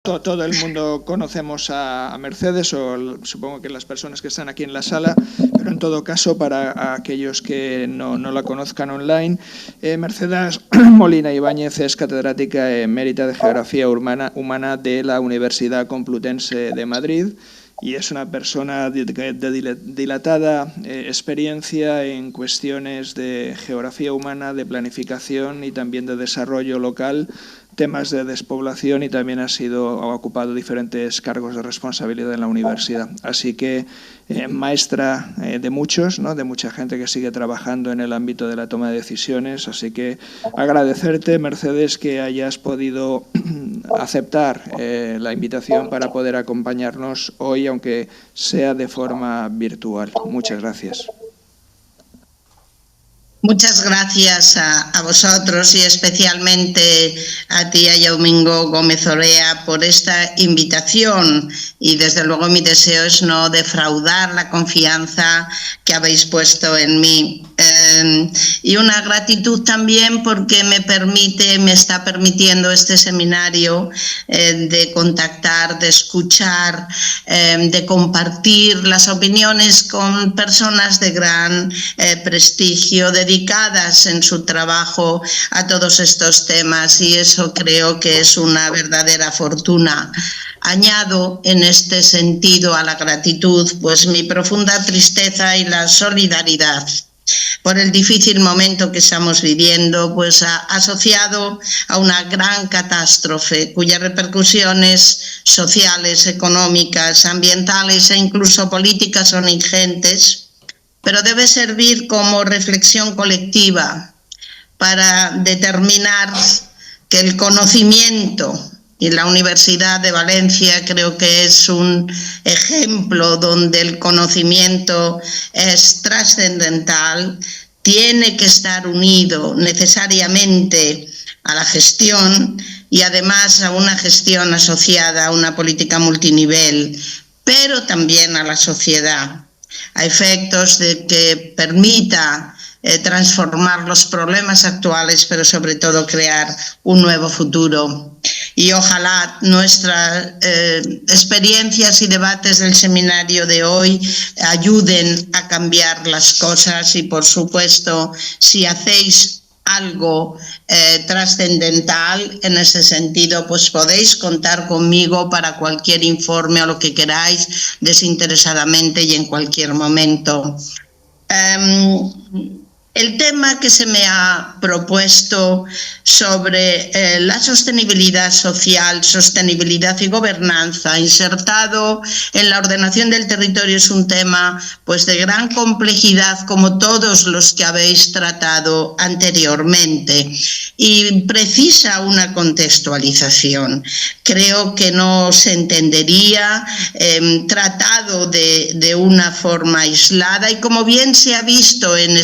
todo el mundo conocemos a Mercedes, o supongo que las personas que están aquí en la sala, pero en todo caso, para aquellos que no la conozcan online, Mercedes Molina Ibáñez es catedrática emérita de Geografía Humana de la Universidad Complutense de Madrid, y es una persona de dilatada experiencia en cuestiones de geografía humana, de planificación y también de desarrollo local, temas de despoblación, y también ha ocupado diferentes cargos de responsabilidad en la universidad. Así que maestra de muchos, ¿no?, de mucha gente que sigue trabajando en el ámbito de la toma de decisiones. Así que agradecerte, Mercedes, que hayas podido aceptar la invitación para poder acompañarnos hoy, aunque sea de forma virtual. Muchas gracias. Muchas gracias a vosotros y especialmente a ti, a Yaumingo Gómez Orea, por esta invitación, y desde luego mi deseo es no defraudar la confianza que habéis puesto en mí. Y una gratitud también porque me está permitiendo este seminario de contactar, de escuchar, de compartir las opiniones con personas de gran prestigio, dedicadas en su trabajo a todos estos temas, y eso creo que es una verdadera fortuna. Añado en este sentido a la gratitud pues mi profunda tristeza y la solidaridad por el difícil momento que estamos viviendo, pues asociado a una gran catástrofe cuyas repercusiones sociales, económicas, ambientales e incluso políticas son ingentes, pero debe servir como reflexión colectiva para determinar que el conocimiento, y la Universidad de Valencia creo que es un ejemplo donde el conocimiento es trascendental, tiene que estar unido necesariamente a la gestión, y además a una gestión asociada a una política multinivel, pero también a la sociedad, a efectos de que permita transformar los problemas actuales, pero sobre todo crear un nuevo futuro. Y ojalá nuestras experiencias y debates del seminario de hoy ayuden a cambiar las cosas, y por supuesto, si hacéis algo trascendental en ese sentido, pues podéis contar conmigo para cualquier informe o lo que queráis, desinteresadamente y en cualquier momento. El tema que se me ha propuesto sobre la sostenibilidad social, sostenibilidad y gobernanza insertado en la ordenación del territorio es un tema pues de gran complejidad, como todos los que habéis tratado anteriormente, y precisa una contextualización. Creo que no se entendería tratado de una forma aislada, y como bien se ha visto en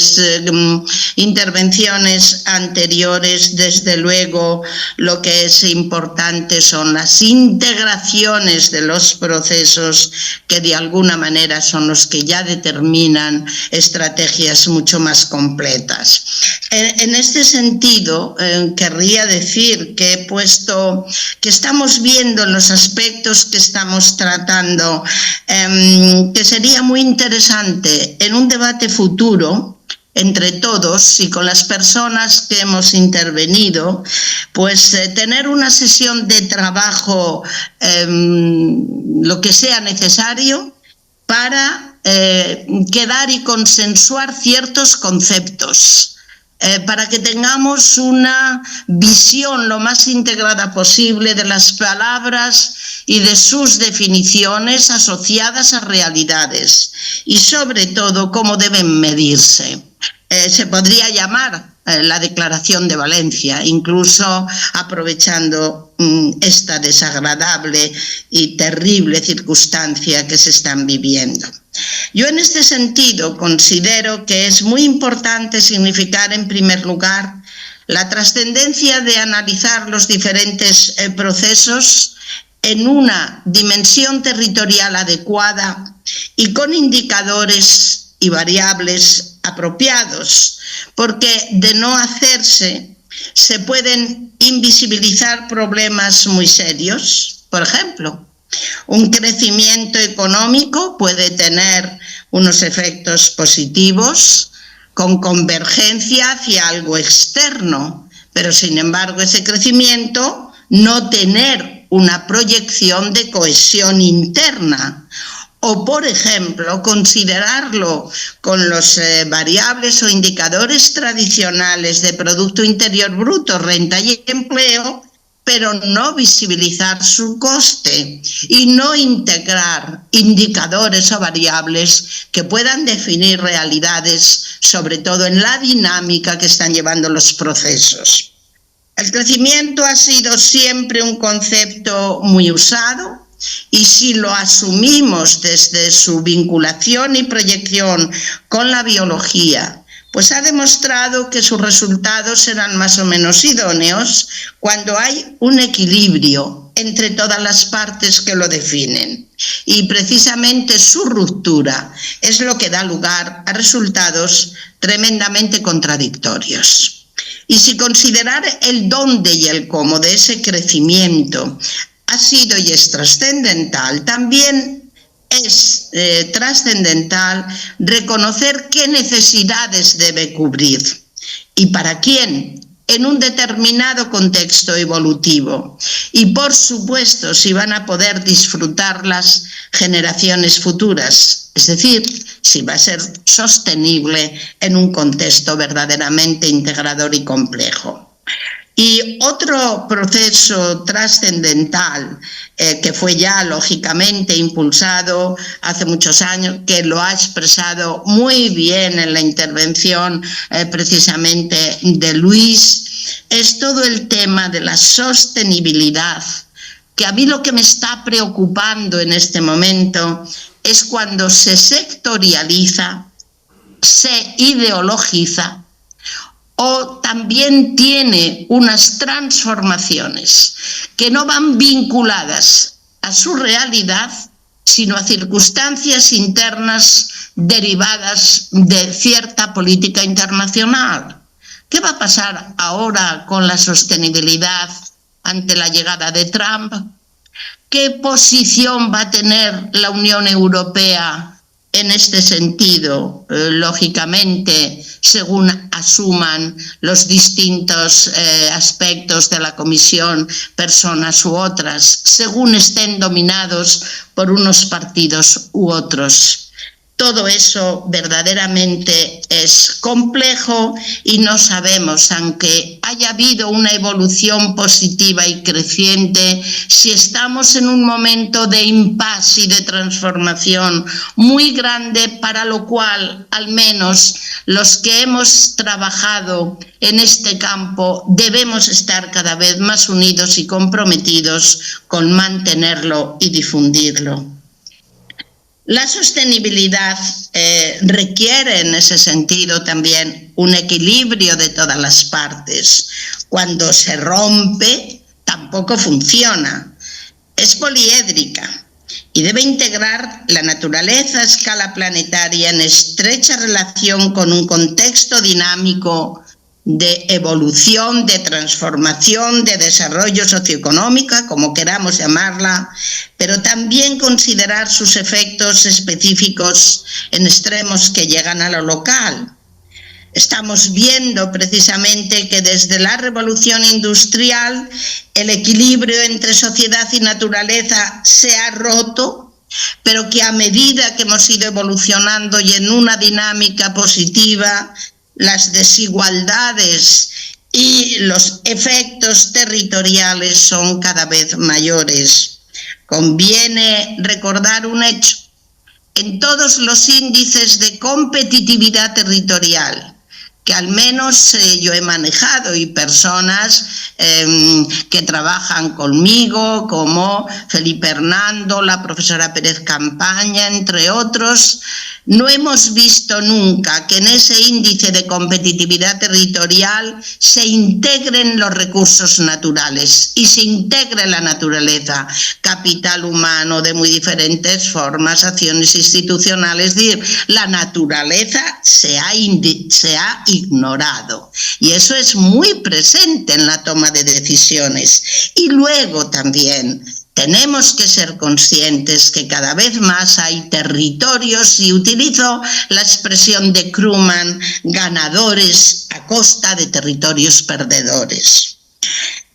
intervenciones anteriores, desde luego lo que es importante son las integraciones de los procesos, que de alguna manera son los que ya determinan estrategias mucho más completas. En este sentido, querría decir que he puesto que estamos viendo en los aspectos que estamos tratando que sería muy interesante en un debate futuro entre todos y con las personas que hemos intervenido, pues tener una sesión de trabajo, lo que sea necesario, para quedar y consensuar ciertos conceptos, para que tengamos una visión lo más integrada posible de las palabras y de sus definiciones asociadas a realidades, y sobre todo cómo deben medirse. Se podría llamar la Declaración de Valencia, incluso aprovechando esta desagradable y terrible circunstancia que se están viviendo. Yo en este sentido considero que es muy importante significar en primer lugar la trascendencia de analizar los diferentes procesos en una dimensión territorial adecuada y con indicadores y variables apropiados, porque de no hacerse se pueden invisibilizar problemas muy serios por ejemplo. Un crecimiento económico puede tener unos efectos positivos con convergencia hacia algo externo, pero sin embargo ese crecimiento no tener una proyección de cohesión interna. O, por ejemplo, considerarlo con los variables o indicadores tradicionales de Producto Interior Bruto, renta y empleo, pero no visibilizar su coste y no integrar indicadores o variables que puedan definir realidades, sobre todo en la dinámica que están llevando los procesos. El crecimiento ha sido siempre un concepto muy usado, y si lo asumimos desde su vinculación y proyección con la biología, pues ha demostrado que sus resultados serán más o menos idóneos cuando hay un equilibrio entre todas las partes que lo definen. Y precisamente su ruptura es lo que da lugar a resultados tremendamente contradictorios. Y si considerar el dónde y el cómo de ese crecimiento ha sido y es trascendental, también es trascendental reconocer qué necesidades debe cubrir y para quién en un determinado contexto evolutivo. Y por supuesto, si van a poder disfrutar las generaciones futuras, es decir, si va a ser sostenible en un contexto verdaderamente integrador y complejo. Y otro proceso trascendental que fue ya lógicamente impulsado hace muchos años, que lo ha expresado muy bien en la intervención precisamente de Luis, es todo el tema de la sostenibilidad, que a mí lo que me está preocupando en este momento es cuando se sectorializa, se ideologiza, o también tiene unas transformaciones que no van vinculadas a su realidad, sino a circunstancias internas derivadas de cierta política internacional. ¿Qué va a pasar ahora con la sostenibilidad ante la llegada de Trump? ¿Qué posición va a tener la Unión Europea en este sentido, lógicamente, según asuman los distintos aspectos de la Comisión, personas u otras, según estén dominados por unos partidos u otros? Todo eso verdaderamente es complejo y no sabemos, aunque haya habido una evolución positiva y creciente, si estamos en un momento de impasse y de transformación muy grande, para lo cual al menos los que hemos trabajado en este campo debemos estar cada vez más unidos y comprometidos con mantenerlo y difundirlo. La sostenibilidad requiere en ese sentido también un equilibrio de todas las partes. Cuando se rompe, tampoco funciona. Es poliédrica y debe integrar la naturaleza a escala planetaria en estrecha relación con un contexto dinámico de evolución, de transformación, de desarrollo socioeconómico, como queramos llamarla, pero también considerar sus efectos específicos en extremos que llegan a lo local. Estamos viendo precisamente que desde la revolución industrial el equilibrio entre sociedad y naturaleza se ha roto, pero que a medida que hemos ido evolucionando y en una dinámica positiva, las desigualdades y los efectos territoriales son cada vez mayores. Conviene recordar un hecho. En todos los índices de competitividad territorial que al menos yo he manejado, y personas que trabajan conmigo, como Felipe Hernando, la profesora Pérez Campaña, entre otros, no hemos visto nunca que en ese índice de competitividad territorial se integren los recursos naturales y se integre la naturaleza, capital humano de muy diferentes formas, acciones institucionales. Es decir, la naturaleza se ha ignorado y eso es muy presente en la toma de decisiones. Y luego también Tenemos que ser conscientes que cada vez más hay territorios, y utilizo la expresión de Krugman, ganadores a costa de territorios perdedores.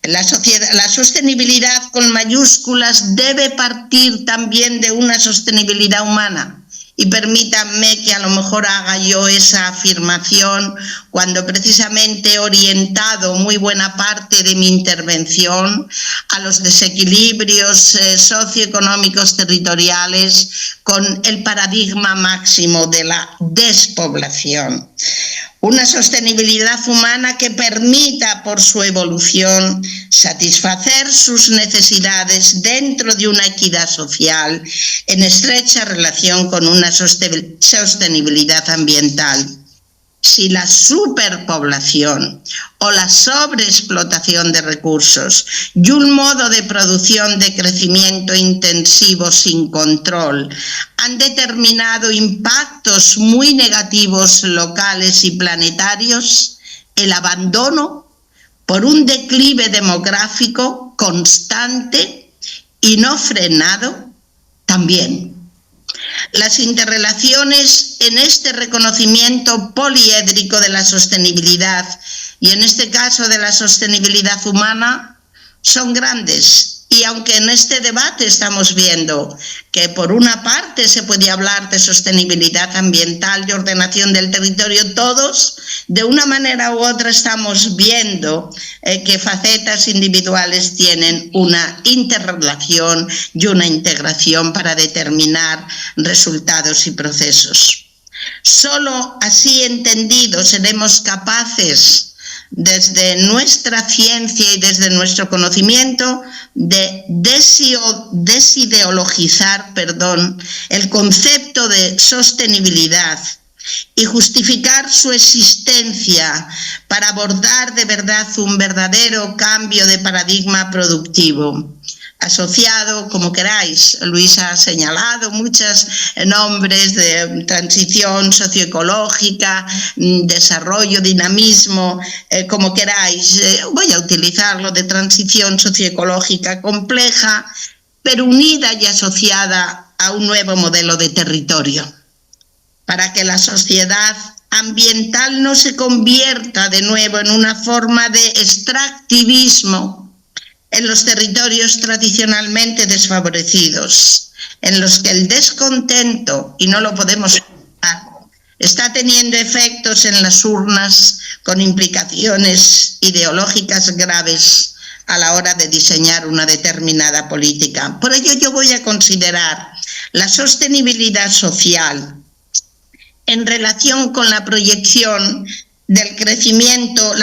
La sostenibilidad con mayúsculas debe partir también de una sostenibilidad humana. Y permítanme que a lo mejor haga yo esa afirmación cuando precisamente he orientado muy buena parte de mi intervención a los desequilibrios socioeconómicos territoriales con el paradigma máximo de la despoblación. Una sostenibilidad humana que permita, por su evolución, satisfacer sus necesidades dentro de una equidad social en estrecha relación con una sostenibilidad ambiental. Si la superpoblación o la sobreexplotación de recursos y un modo de producción de crecimiento intensivo sin control han determinado impactos muy negativos locales y planetarios, el abandono por un declive demográfico constante y no frenado también. Las interrelaciones en este reconocimiento poliédrico de la sostenibilidad, y en este caso de la sostenibilidad humana, son grandes. Y aunque en este debate estamos viendo que por una parte se puede hablar de sostenibilidad ambiental y ordenación del territorio, todos de una manera u otra estamos viendo que facetas individuales tienen una interrelación y una integración para determinar resultados y procesos. Solo así entendido seremos capaces, desde nuestra ciencia y desde nuestro conocimiento, de desideologizar el concepto de sostenibilidad y justificar su existencia para abordar de verdad un verdadero cambio de paradigma productivo. Asociado, como queráis, Luis ha señalado muchos nombres de transición socioecológica, desarrollo, dinamismo, como queráis. Voy a utilizarlo de transición socioecológica compleja, pero unida y asociada a un nuevo modelo de territorio, para que la sociedad ambiental no se convierta de nuevo en una forma de extractivismo en los territorios tradicionalmente desfavorecidos, en los que el descontento, y no lo podemos olvidar, está teniendo efectos en las urnas con implicaciones ideológicas graves a la hora de diseñar una determinada política. Por ello yo voy a considerar la sostenibilidad social en relación con la proyección del crecimiento,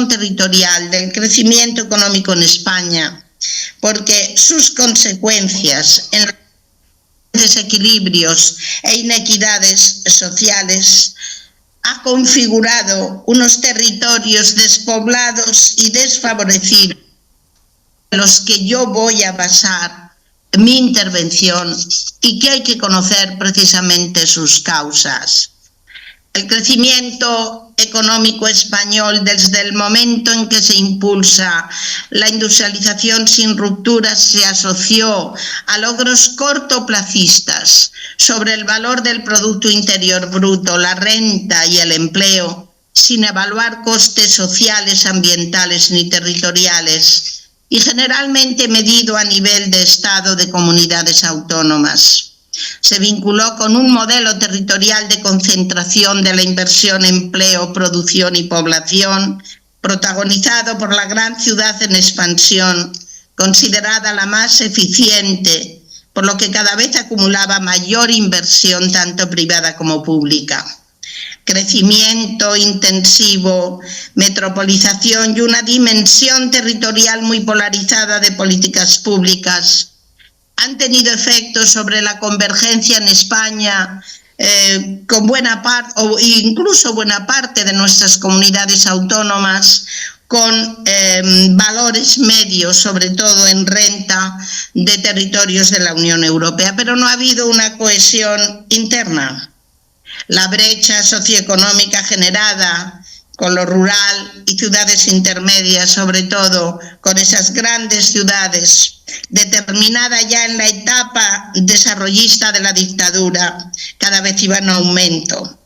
territorial del crecimiento económico en España, porque sus consecuencias en desequilibrios e inequidades sociales ha configurado unos territorios despoblados y desfavorecidos en los que yo voy a basar mi intervención y que hay que conocer precisamente sus causas. El crecimiento económico español, desde el momento en que se impulsa la industrialización sin rupturas, se asoció a logros cortoplacistas sobre el valor del Producto Interior Bruto, la renta y el empleo, sin evaluar costes sociales, ambientales ni territoriales, y generalmente medido a nivel de Estado de comunidades autónomas. Se vinculó con un modelo territorial de concentración de la inversión, empleo, producción y población, protagonizado por la gran ciudad en expansión, considerada la más eficiente, por lo que cada vez acumulaba mayor inversión, tanto privada como pública. Crecimiento intensivo, metropolización y una dimensión territorial muy polarizada de políticas públicas han tenido efectos sobre la convergencia en España, con buena parte, o incluso buena parte de nuestras comunidades autónomas, con valores medios, sobre todo en renta, de territorios de la Unión Europea, pero no ha habido una cohesión interna. La brecha socioeconómica generada con lo rural y ciudades intermedias, sobre todo con esas grandes ciudades, determinada ya en la etapa desarrollista de la dictadura, cada vez iba en aumento.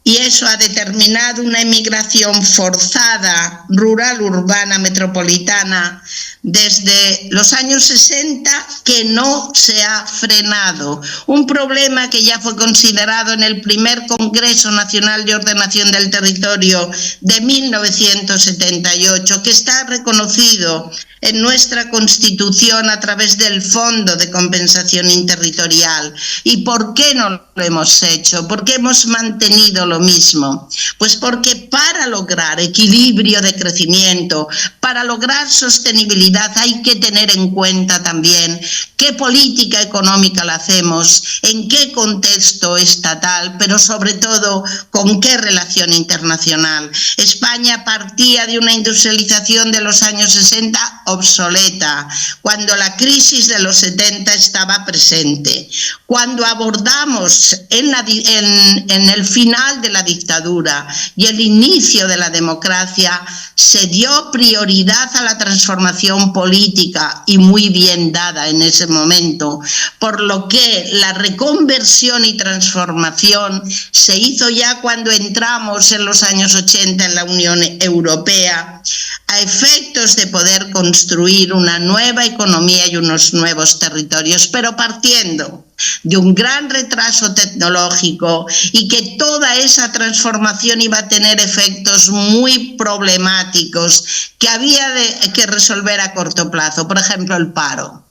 Y eso ha determinado una emigración forzada, rural, urbana, metropolitana, desde los años 60 que no se ha frenado. Un problema que ya fue considerado en el primer Congreso Nacional de Ordenación del Territorio de 1978, que está reconocido en nuestra Constitución a través del Fondo de Compensación Interterritorial. ¿Y por qué no lo hemos hecho? ¿Por qué hemos mantenido lo mismo? Pues porque para lograr equilibrio de crecimiento, para lograr sostenibilidad, hay que tener en cuenta también qué política económica la hacemos, en qué contexto estatal, pero sobre todo con qué relación internacional. España partía de una industrialización de los años 60 obsoleta, cuando la crisis de los 70 estaba presente. Cuando abordamos en el final de la dictadura y el inicio de la democracia, se dio prioridad a la transformación política, y muy bien dada en ese momento, por lo que la reconversión y transformación se hizo ya cuando entramos en los años 80 en la Unión Europea, a efectos de poder construir una nueva economía y unos nuevos territorios, pero partiendo de un gran retraso tecnológico, y que toda esa transformación iba a tener efectos muy problemáticos que había que resolver a corto plazo. Por ejemplo, el paro.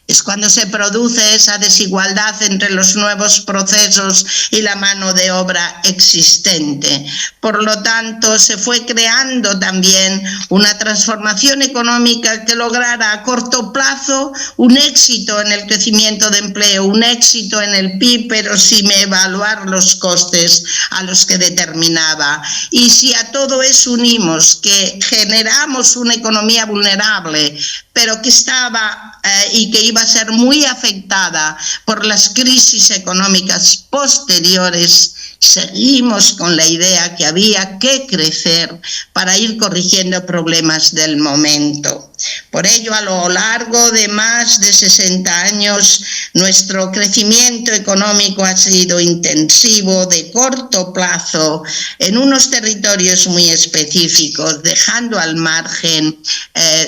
Es cuando se produce esa desigualdad entre los nuevos procesos y la mano de obra existente. Por lo tanto, se fue creando también una transformación económica que lograra a corto plazo un éxito en el crecimiento de empleo, un éxito en el PIB, pero sin evaluar los costes a los que determinaba. Y si a todo eso unimos que generamos una economía vulnerable, pero que estaba y que iba a ser muy afectada por las crisis económicas posteriores, seguimos con la idea que había que crecer para ir corrigiendo problemas del momento. Por ello, a lo largo de más de 60 años, nuestro crecimiento económico ha sido intensivo, de corto plazo, en unos territorios muy específicos, dejando al margen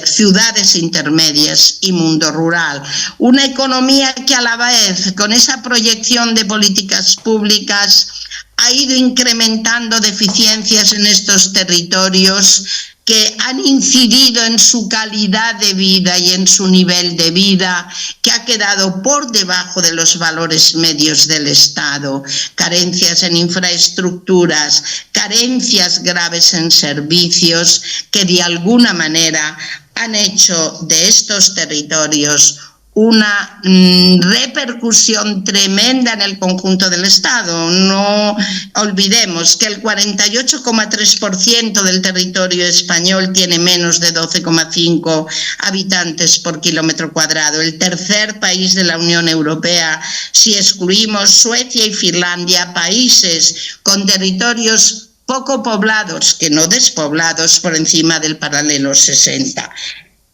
ciudades intermedias y mundo rural. Una economía que a la vez, con esa proyección de políticas públicas, ha ido incrementando deficiencias en estos territorios que han incidido en su calidad de vida y en su nivel de vida, que ha quedado por debajo de los valores medios del Estado. Carencias en infraestructuras, carencias graves en servicios, que de alguna manera han hecho de estos territorios una repercusión tremenda en el conjunto del Estado. No olvidemos que el 48,3% del territorio español tiene menos de 12,5 habitantes por kilómetro cuadrado. El tercer país de la Unión Europea, si excluimos Suecia y Finlandia, países con territorios poco poblados, que no despoblados, por encima del paralelo 60.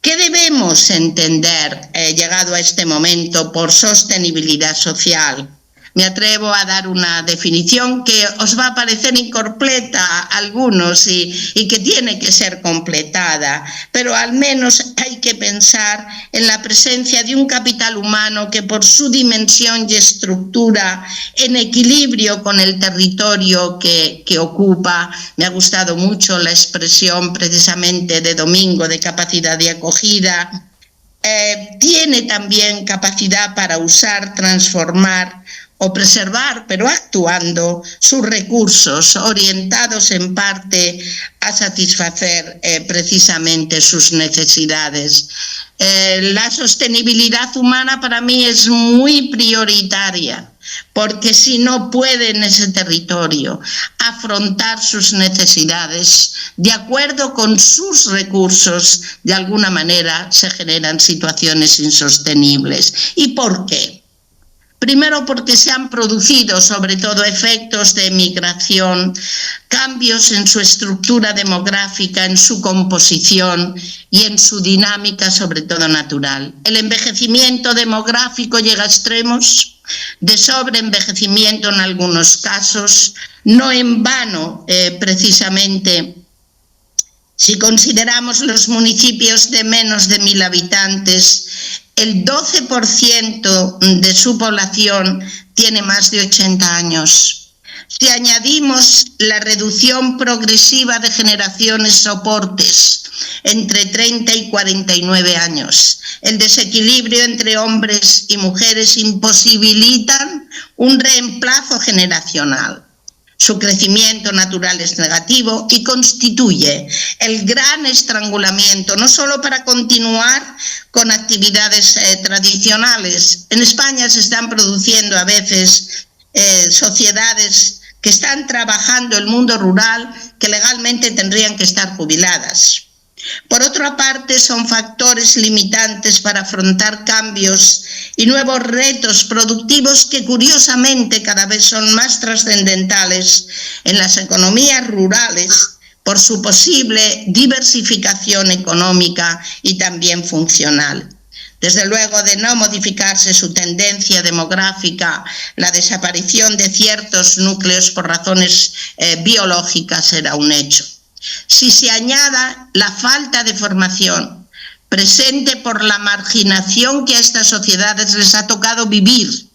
¿Qué debemos entender, llegado a este momento, por sostenibilidad social? Me atrevo a dar una definición que os va a parecer incompleta a algunos y que tiene que ser completada, pero al menos hay que pensar en la presencia de un capital humano que, por su dimensión y estructura, en equilibrio con el territorio que ocupa, me ha gustado mucho la expresión precisamente de Domingo de capacidad de acogida, tiene también capacidad para usar, transformar o preservar, pero actuando, sus recursos, orientados en parte a satisfacer precisamente sus necesidades. La sostenibilidad humana para mí es muy prioritaria, porque si no puede en ese territorio afrontar sus necesidades de acuerdo con sus recursos, de alguna manera se generan situaciones insostenibles. ¿Y por qué? Primero porque se han producido, sobre todo, efectos de migración, cambios en su estructura demográfica, en su composición y en su dinámica, sobre todo natural. El envejecimiento demográfico llega a extremos de sobreenvejecimiento en algunos casos, no en vano, precisamente. Si consideramos los municipios de menos de 1.000 habitantes, el 12% de su población tiene más de 80 años. Si añadimos la reducción progresiva de generaciones soportes entre 30 y 49 años, el desequilibrio entre hombres y mujeres imposibilitan un reemplazo generacional. Su crecimiento natural es negativo y constituye el gran estrangulamiento, no solo para continuar con actividades tradicionales. En España se están produciendo a veces sociedades que están trabajando el mundo rural que legalmente tendrían que estar jubiladas. Por otra parte, son factores limitantes para afrontar cambios y nuevos retos productivos que curiosamente cada vez son más trascendentales en las economías rurales por su posible diversificación económica y también funcional. Desde luego, de no modificarse su tendencia demográfica, la desaparición de ciertos núcleos por razones biológicas será un hecho. Si se añada la falta de formación presente por la marginación que a estas sociedades les ha tocado vivir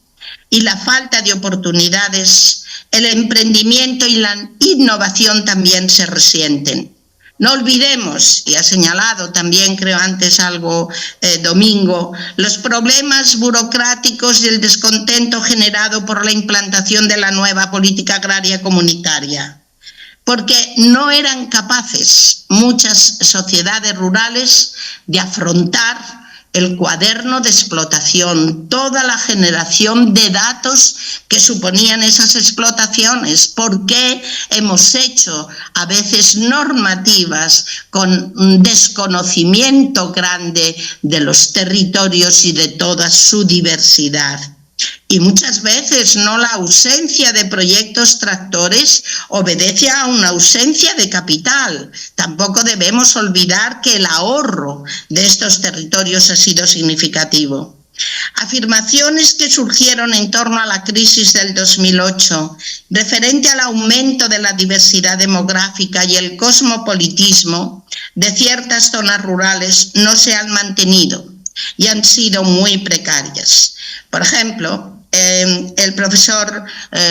y la falta de oportunidades, el emprendimiento y la innovación también se resienten. No olvidemos, y ha señalado también, creo antes algo Domingo, los problemas burocráticos y el descontento generado por la implantación de la nueva política agraria comunitaria, porque no eran capaces muchas sociedades rurales de afrontar el cuaderno de explotación, toda la generación de datos que suponían esas explotaciones. ¿Por qué hemos hecho a veces normativas con un desconocimiento grande de los territorios y de toda su diversidad? Y muchas veces no la ausencia de proyectos tractores obedece a una ausencia de capital. Tampoco debemos olvidar que el ahorro de estos territorios ha sido significativo. Afirmaciones que surgieron en torno a la crisis del 2008, referente al aumento de la diversidad demográfica y el cosmopolitismo de ciertas zonas rurales, no se han mantenido y han sido muy precarias. Por ejemplo, el profesor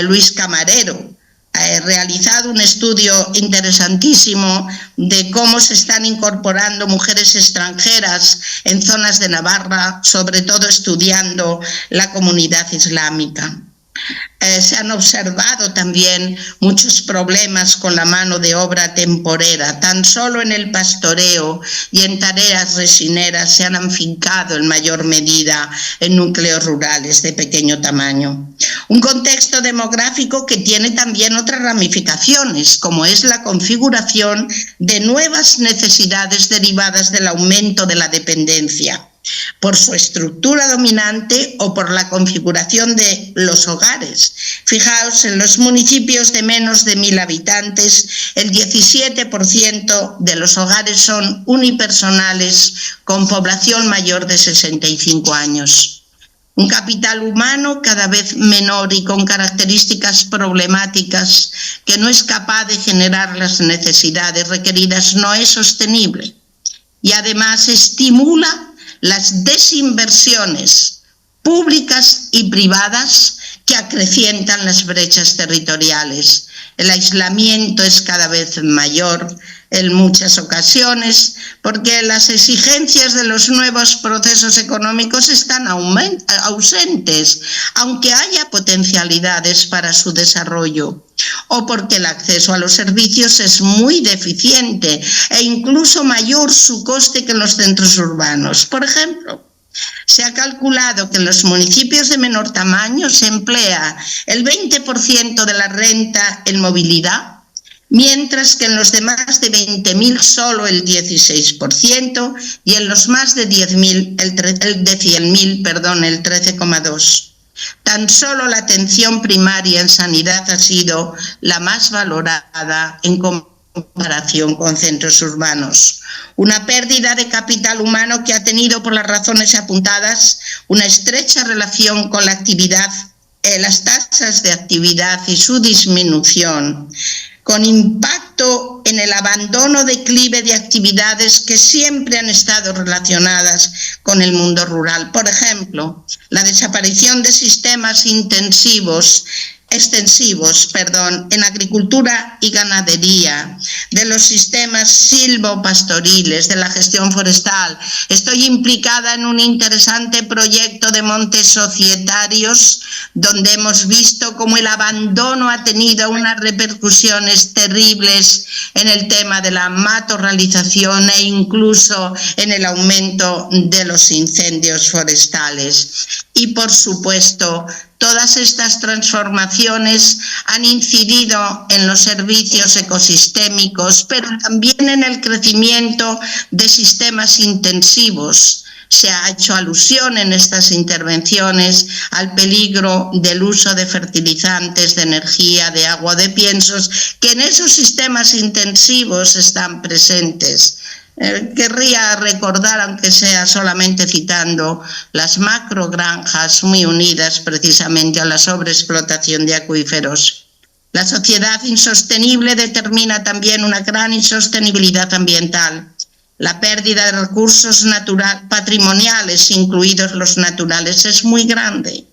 Luis Camarero ha realizado un estudio interesantísimo de cómo se están incorporando mujeres extranjeras en zonas de Navarra, sobre todo estudiando la comunidad islámica. Se han observado también muchos problemas con la mano de obra temporera. Tan solo en el pastoreo y en tareas resineras se han afincado en mayor medida en núcleos rurales de pequeño tamaño. Un contexto demográfico que tiene también otras ramificaciones, como es la configuración de nuevas necesidades derivadas del aumento de la dependencia, por su estructura dominante o por la configuración de los hogares. Fijaos, en los municipios de menos de 1.000 habitantes, el 17% de los hogares son unipersonales con población mayor de 65 años. Un capital humano cada vez menor y con características problemáticas que no es capaz de generar las necesidades requeridas no es sostenible y además estimula las desinversiones públicas y privadas que acrecientan las brechas territoriales. El aislamiento es cada vez mayor en muchas ocasiones porque las exigencias de los nuevos procesos económicos están ausentes, aunque haya potencialidades para su desarrollo, o porque el acceso a los servicios es muy deficiente e incluso mayor su coste que en los centros urbanos. Por ejemplo, se ha calculado que en los municipios de menor tamaño se emplea el 20% de la renta en movilidad, mientras que en los de más de 20.000 solo el 16% y en los más de 100.000 el 13,2%. Tan solo la atención primaria en sanidad ha sido la más valorada en comparación con centros urbanos. Una pérdida de capital humano que ha tenido, por las razones apuntadas, una estrecha relación con la actividad, las tasas de actividad y su disminución, con impacto en el abandono declive de actividades que siempre han estado relacionadas con el mundo rural. Por ejemplo, la desaparición de sistemas extensivos en agricultura y ganadería, de los sistemas silvopastoriles, de la gestión forestal. Estoy implicada en un interesante proyecto de montes societarios donde hemos visto cómo el abandono ha tenido unas repercusiones terribles en el tema de la matorralización e incluso en el aumento de los incendios forestales. Y, por supuesto, todas estas transformaciones han incidido en los servicios ecosistémicos, pero también en el crecimiento de sistemas intensivos. Se ha hecho alusión en estas intervenciones al peligro del uso de fertilizantes, de energía, de agua, de piensos, que en esos sistemas intensivos están presentes. Querría recordar, aunque sea solamente citando, las macrogranjas muy unidas precisamente a la sobreexplotación de acuíferos. La sociedad insostenible determina también una gran insostenibilidad ambiental. La pérdida de recursos patrimoniales, incluidos los naturales, es muy grande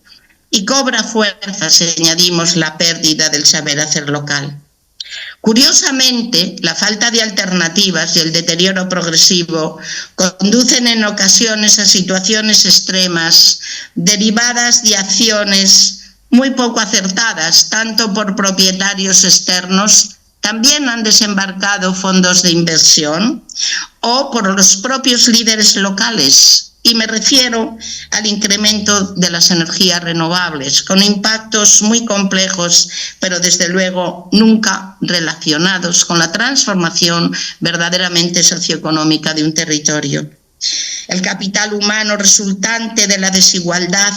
y cobra fuerza si añadimos la pérdida del saber hacer local. Curiosamente, la falta de alternativas y el deterioro progresivo conducen en ocasiones a situaciones extremas derivadas de acciones muy poco acertadas, tanto por propietarios externos, también han desembarcado fondos de inversión, o por los propios líderes locales. Y me refiero al incremento de las energías renovables, con impactos muy complejos, pero desde luego nunca relacionados con la transformación verdaderamente socioeconómica de un territorio. El capital humano resultante de la desigualdad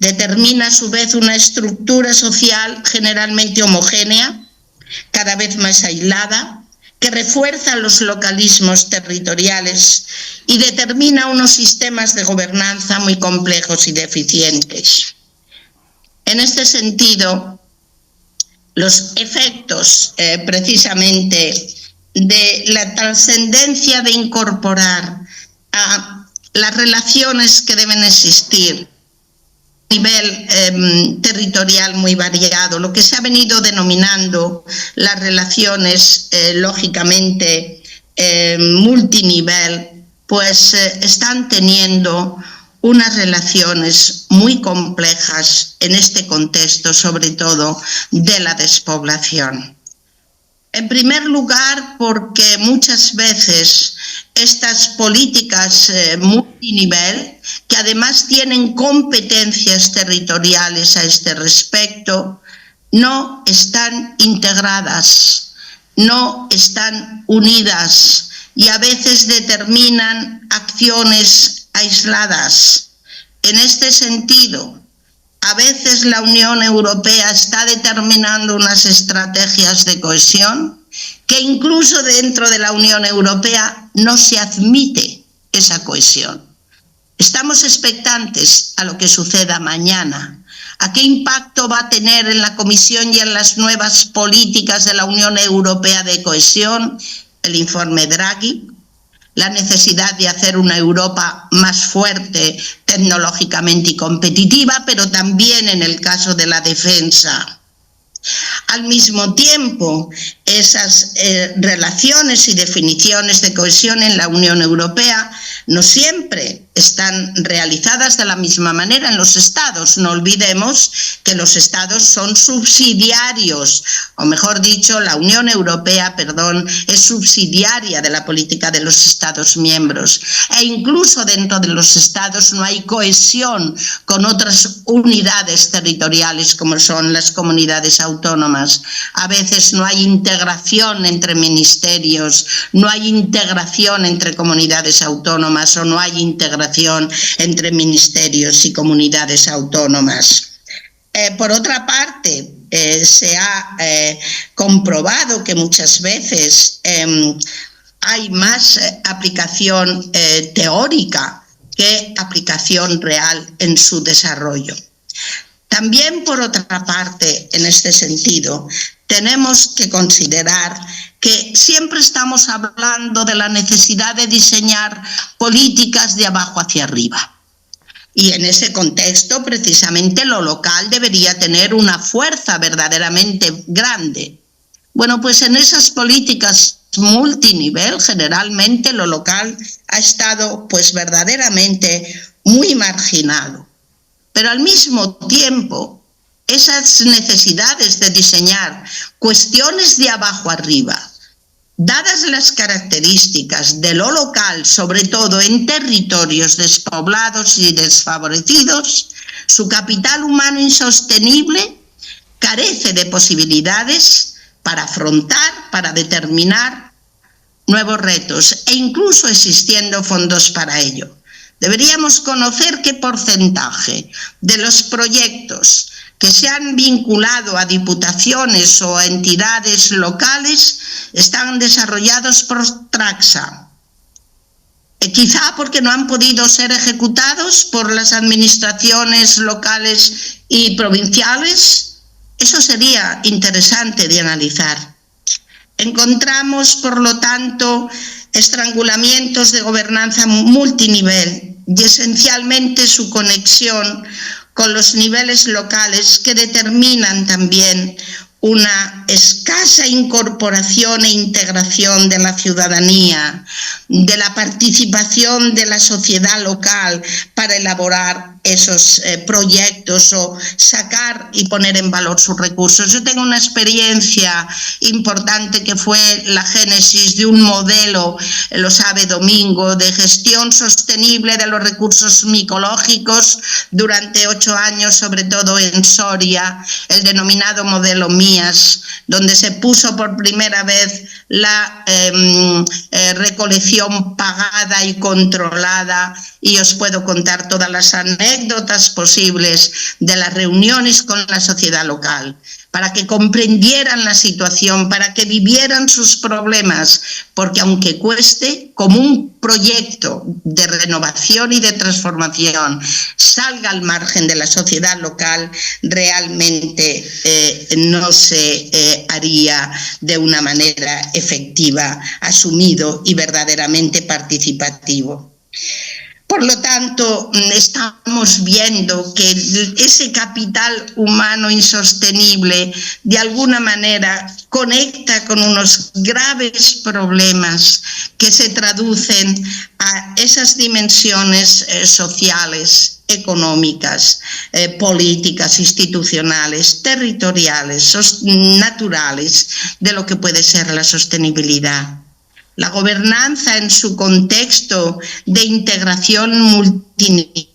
determina a su vez una estructura social generalmente homogénea, cada vez más aislada, que refuerza los localismos territoriales y determina unos sistemas de gobernanza muy complejos y deficientes. En este sentido, los efectos precisamente de la trascendencia de incorporar a las relaciones que deben existir a nivel territorial muy variado, lo que se ha venido denominando las relaciones lógicamente multinivel, pues están teniendo unas relaciones muy complejas en este contexto, sobre todo de la despoblación. En primer lugar, porque muchas veces estas políticas multinivel, que además tienen competencias territoriales a este respecto, no están integradas, no están unidas y a veces determinan acciones aisladas. En este sentido, a veces la Unión Europea está determinando unas estrategias de cohesión que incluso dentro de la Unión Europea no se admite esa cohesión. Estamos expectantes a lo que suceda mañana, a qué impacto va a tener en la Comisión y en las nuevas políticas de la Unión Europea de cohesión el informe Draghi, la necesidad de hacer una Europa más fuerte tecnológicamente y competitiva, pero también en el caso de la defensa. Al mismo tiempo, esas relaciones y definiciones de cohesión en la Unión Europea no siempre están realizadas de la misma manera en los Estados. No olvidemos que los Estados son subsidiarios, o mejor dicho, la Unión Europea, es subsidiaria de la política de los Estados miembros. E incluso dentro de los Estados no hay cohesión con otras unidades territoriales como son las comunidades autónomas. A veces no hay integración entre ministerios, no hay integración entre comunidades autónomas o no hay integración colaboración entre ministerios y comunidades autónomas. Por otra parte, se ha comprobado que muchas veces hay más aplicación teórica que aplicación real en su desarrollo. También, por otra parte, en este sentido, tenemos que considerar que siempre estamos hablando de la necesidad de diseñar políticas de abajo hacia arriba. Y en ese contexto, precisamente, lo local debería tener una fuerza verdaderamente grande. Bueno, pues en esas políticas multinivel, generalmente lo local ha estado pues verdaderamente muy marginado. Pero al mismo tiempo, esas necesidades de diseñar cuestiones de abajo arriba, dadas las características de lo local, sobre todo en territorios despoblados y desfavorecidos, su capital humano insostenible carece de posibilidades para afrontar, para determinar nuevos retos e incluso existiendo fondos para ello. Deberíamos conocer qué porcentaje de los proyectos que se han vinculado a diputaciones o a entidades locales están desarrollados por Traxa. Quizá porque no han podido ser ejecutados por las administraciones locales y provinciales. Eso sería interesante de analizar. Encontramos, por lo tanto, estrangulamientos de gobernanza multinivel y esencialmente su conexión con los niveles locales que determinan también una escasa incorporación e integración de la ciudadanía, de la participación de la sociedad local para elaborar esos proyectos o sacar y poner en valor sus recursos. Yo tengo una experiencia importante que fue la génesis de un modelo, lo sabe Domingo, de gestión sostenible de los recursos micológicos durante 8 años, sobre todo en Soria, el denominado modelo MIAS, donde se puso por primera vez la recolección pagada y controlada, y os puedo contar todas las anécdotas posibles de las reuniones con la sociedad local, para que comprendieran la situación, para que vivieran sus problemas, porque aunque cueste, como un proyecto de renovación y de transformación salga al margen de la sociedad local, realmente no se haría de una manera efectiva, asumido y verdaderamente participativo. Por lo tanto, estamos viendo que ese capital humano insostenible de alguna manera conecta con unos graves problemas que se traducen a esas dimensiones sociales, económicas, políticas, institucionales, territoriales, naturales, de lo que puede ser la sostenibilidad. La gobernanza en su contexto de integración multinivel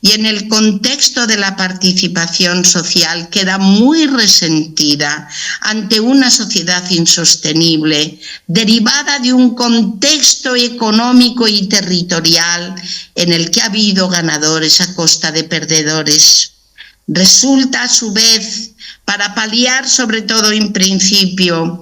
y en el contexto de la participación social queda muy resentida ante una sociedad insostenible derivada de un contexto económico y territorial en el que ha habido ganadores a costa de perdedores. Resulta a su vez, para paliar sobre todo en principio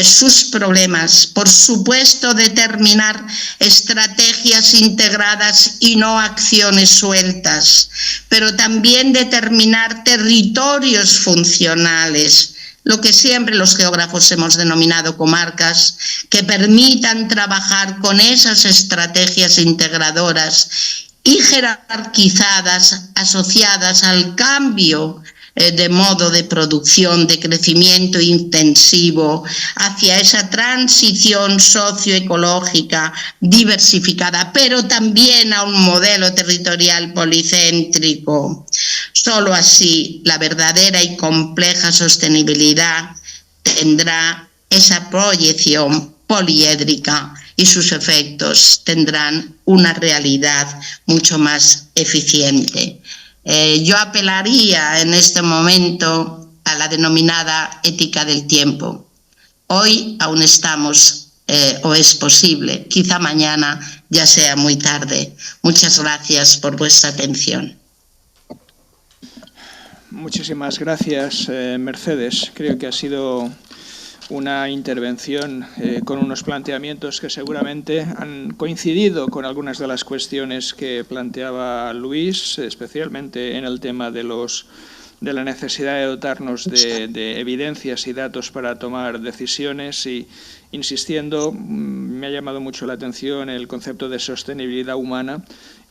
sus problemas, por supuesto determinar estrategias integradas y no acciones sueltas, pero también determinar territorios funcionales, lo que siempre los geógrafos hemos denominado comarcas, que permitan trabajar con esas estrategias integradoras y jerarquizadas, asociadas al cambio de modo de producción, de crecimiento intensivo, hacia esa transición socioecológica diversificada, pero también a un modelo territorial policéntrico. Solo así la verdadera y compleja sostenibilidad tendrá esa proyección poliédrica y sus efectos tendrán una realidad mucho más eficiente. Yo apelaría en este momento a la denominada ética del tiempo. Hoy aún estamos o es posible. Quizá mañana ya sea muy tarde. Muchas gracias por vuestra atención. Muchísimas gracias, Mercedes. Creo que ha sido una intervención con unos planteamientos que seguramente han coincidido con algunas de las cuestiones que planteaba Luis, especialmente en el tema de la necesidad de dotarnos de evidencias y datos para tomar decisiones y, insistiendo, me ha llamado mucho la atención el concepto de sostenibilidad humana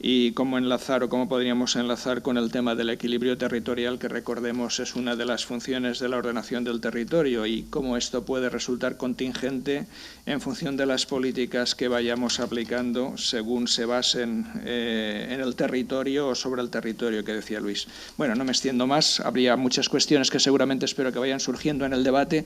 y cómo enlazar o cómo podríamos enlazar con el tema del equilibrio territorial, que recordemos es una de las funciones de la ordenación del territorio, y cómo esto puede resultar contingente en función de las políticas que vayamos aplicando según se basen en el territorio o sobre el territorio que decía Luis. Bueno, no me extiendo más, habría muchas cuestiones que seguramente espero que vayan surgiendo en el debate,